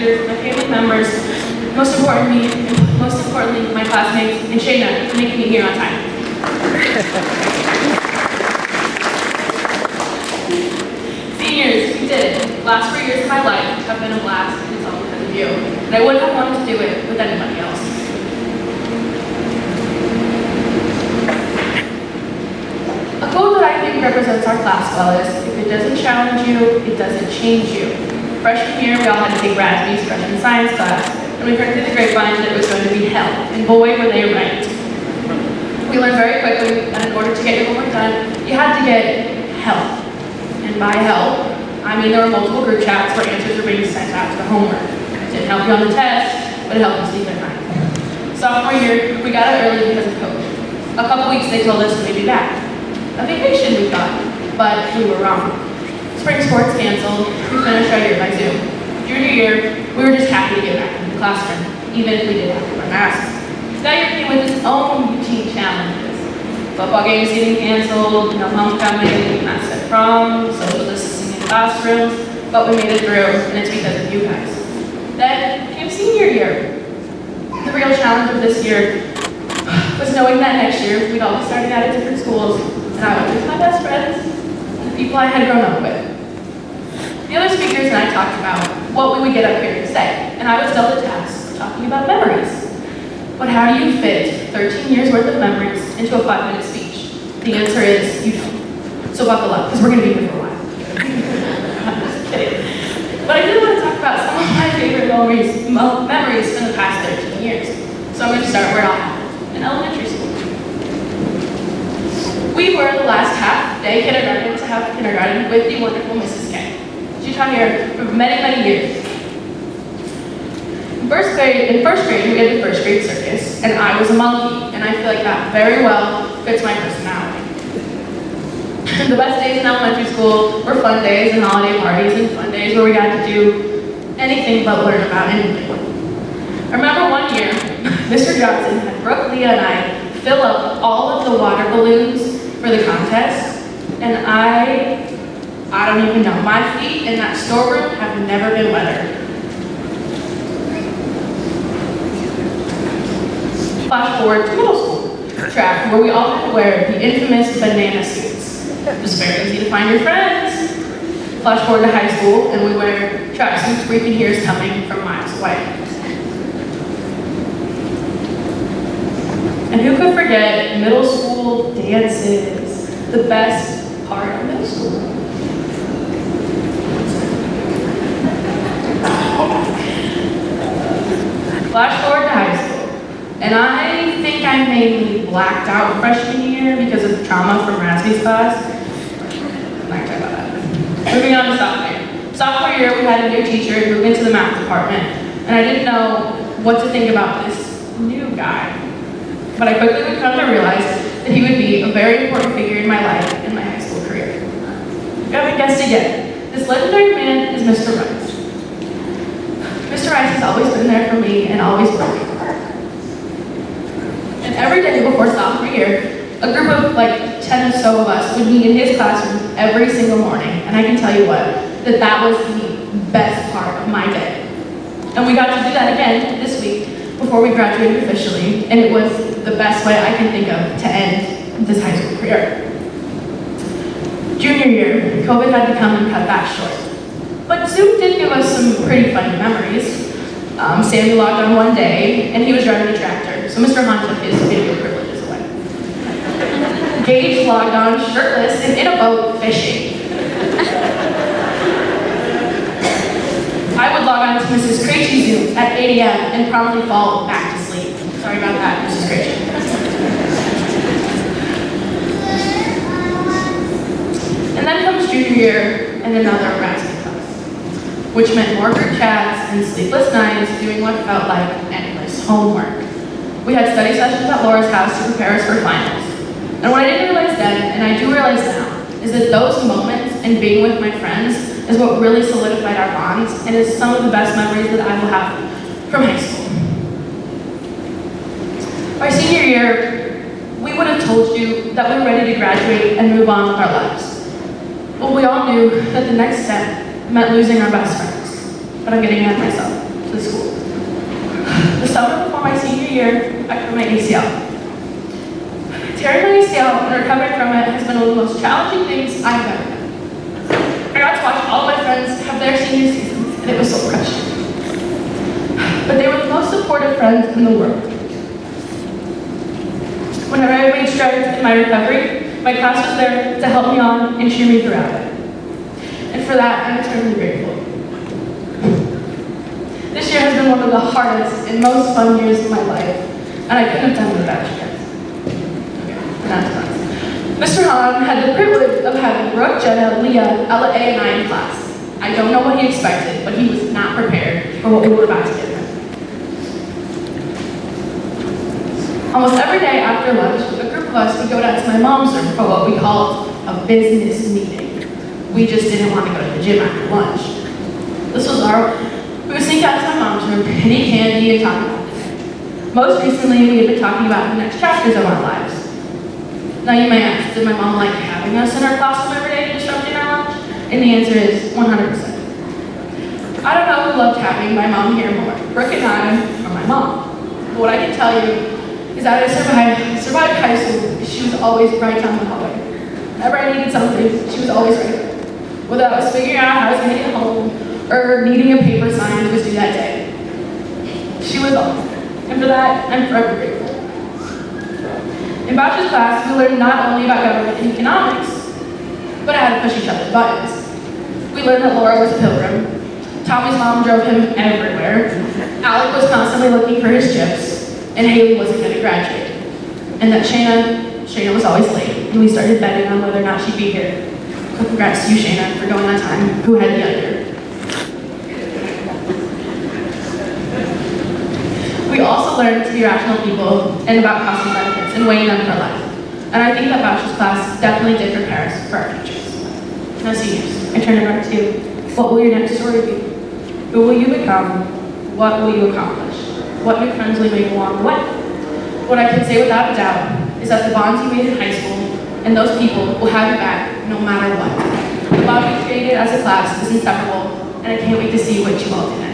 teachers, my family members, most importantly, my classmates, and Shayna for making me here on time. Seniors, we did it. The last 4 years of my life have been a blast, and it's all because of you. And I wouldn't have wanted to do it with anybody else. A quote that I think represents our class well is, if it doesn't challenge you, it doesn't change you. Freshman year, we all had to take Rasby's freshman science class, and we heard through the grapevine that it was going to be hell, and boy, were they right. We learned very quickly that in order to get your homework done, you had to get help. And by help, I mean there were multiple group chats where answers were being sent out to the homework. It didn't help you on the test, but it helped you sleep at night. Sophomore year, we got out early because of COVID. A couple weeks they told us we'd be back. A vacation, we thought, but we were wrong. Spring sports canceled, we finished our year by Zoom. Junior year, we were just happy to get back in the classroom, even if we did have to wear masks. That year came with its own unique challenges. Football games getting canceled, no homecoming, not set prom, social distancing in classrooms, but we made it through, and it's because of you guys. Then came senior year. The real challenge of this year was knowing that next year we'd all be starting out at different schools, and I would miss my best friends, the people I had grown up with. The other speakers and I talked about what we would get up here to say, and I was dealt a task of talking about memories. But how do you fit 13 years worth of memories into a 5-minute speech? The answer is you don't. So buckle up, because we're going to be here for a while. I'm just kidding. But I did want to talk about some of my favorite memories from the past 13 years. So I'm going to start where it all happened, in elementary school. We were the last half-day kindergarten to have kindergarten with the wonderful Mrs. K. She taught here for many, many years. In first grade, we did the first grade circus, and I was a monkey, and I feel like that very well fits my personality. The best days in elementary school were fun days and holiday parties and fun days where we got to do anything but learn about anything. I remember one year, Mr. Johnson had Brooke, Leah, and I fill up all of the water balloons for the contest, and I don't even know. My feet in that storeroom have never been wetter. Flash forward to middle school track, where we all had to wear the infamous banana suits. It was very easy to find your friends. Flash forward to high school, and we wear track suits where you can hear us coming from miles away. And who could forget middle school dances, the best part of middle school? Flash forward to high school. And I think I mainly blacked out freshman year because of trauma from Rasby's class. I'm not gonna talk about that. Moving on to sophomore year. Sophomore year, we had a new teacher who moved into the math department, and I didn't know what to think about this new guy. But I quickly would come to realize that he would be a very important figure in my life and my high school career. We have a guest again. This legendary man is Mr. Rice. Mr. Rice has always been there for me and always working hard. And every day before sophomore year, a group of like 10 or so of us would meet in his classroom every single morning. And I can tell you what, that was the best part of my day. And we got to do that again this week before we graduated officially. And it was the best way I can think of to end this high school career. Junior year, COVID had to come and cut that short. But Zoom did give us some pretty funny memories. Sammy logged on one day, and he was driving a tractor, so Mr. Hunt took his video privileges away. Gage logged on shirtless and in a boat fishing. I would log on to Mrs. Krejci's Zoom at 8 a.m. and promptly fall back to sleep. Sorry about that, Mrs. Krejci. And then comes junior year and another Rasby class, which meant more group chats and sleepless nights doing what felt like endless homework. We had study sessions at Laura's house to prepare us for finals. And what I didn't realize then, and I do realize now, is that those moments and being with my friends is what really solidified our bonds and is some of the best memories that I will have from high school. Our senior year, we would have told you that we were ready to graduate and move on with our lives. But we all knew that the next step meant losing our best friends. But I'm getting ahead of myself. the school. The summer before my senior year, I hurt my ACL. Tearing my ACL and recovering from it has been one of the most challenging things I've ever done. I got to watch all my friends have their senior seasons, and it was so crushing. But they were the most supportive friends in the world. Whenever I made strides in my recovery, my class was there to help me on and cheer me throughout it. And for that, I'm eternally grateful. This year has been one of the hardest and most fun years of my life, and I couldn't have done it without you guys. Mr. Hahn had the privilege of having Brooke, Jenna, Leah, Ella A, and I in class. I don't know what he expected, but he was not prepared for what we were about to get him. Almost every day after lunch, a group of us would go down to my mom's room for what we called a business meeting. We just didn't want to go to the gym after lunch. We would sneak out to my mom's room, and eat candy, and talk about the day. Most recently, we had been talking about the next chapters of our lives. Now you may ask, did my mom like having us in our classroom every day disrupting our lunch? And the answer is 100%. I don't know who loved having my mom here more, Brooke and I, or my mom. But what I can tell you is that I survived high school because she was always right down the hallway. Whenever I needed something, she was always right there. Whether I was figuring out how I was going to get home or needing a paper signed was due that day. She was always there. And for that, I'm forever grateful. In bachelor's class, we learned not only about government and economics, but how to push each other's buttons. We learned that Laura was a pilgrim, Tommy's mom drove him everywhere, Alec was constantly looking for his chips, and Haley wasn't going to graduate. And that Shayna was always late, and we started betting on whether or not she'd be here. So congrats to you, Shayna, for going on time. Who had the under? We also learned to be rational people and about costs and benefits and weighing them for life. And I think that bachelor's class definitely did prepare us for our futures. Now seniors, I turn it back to you. What will your next story be? Who will you become? What will you accomplish? What new friends will you make along the way? What I can say without a doubt is that the bonds you made in high school and those people will have you back no matter what. The bond we created as a class is inseparable, and I can't wait to see what you all do next.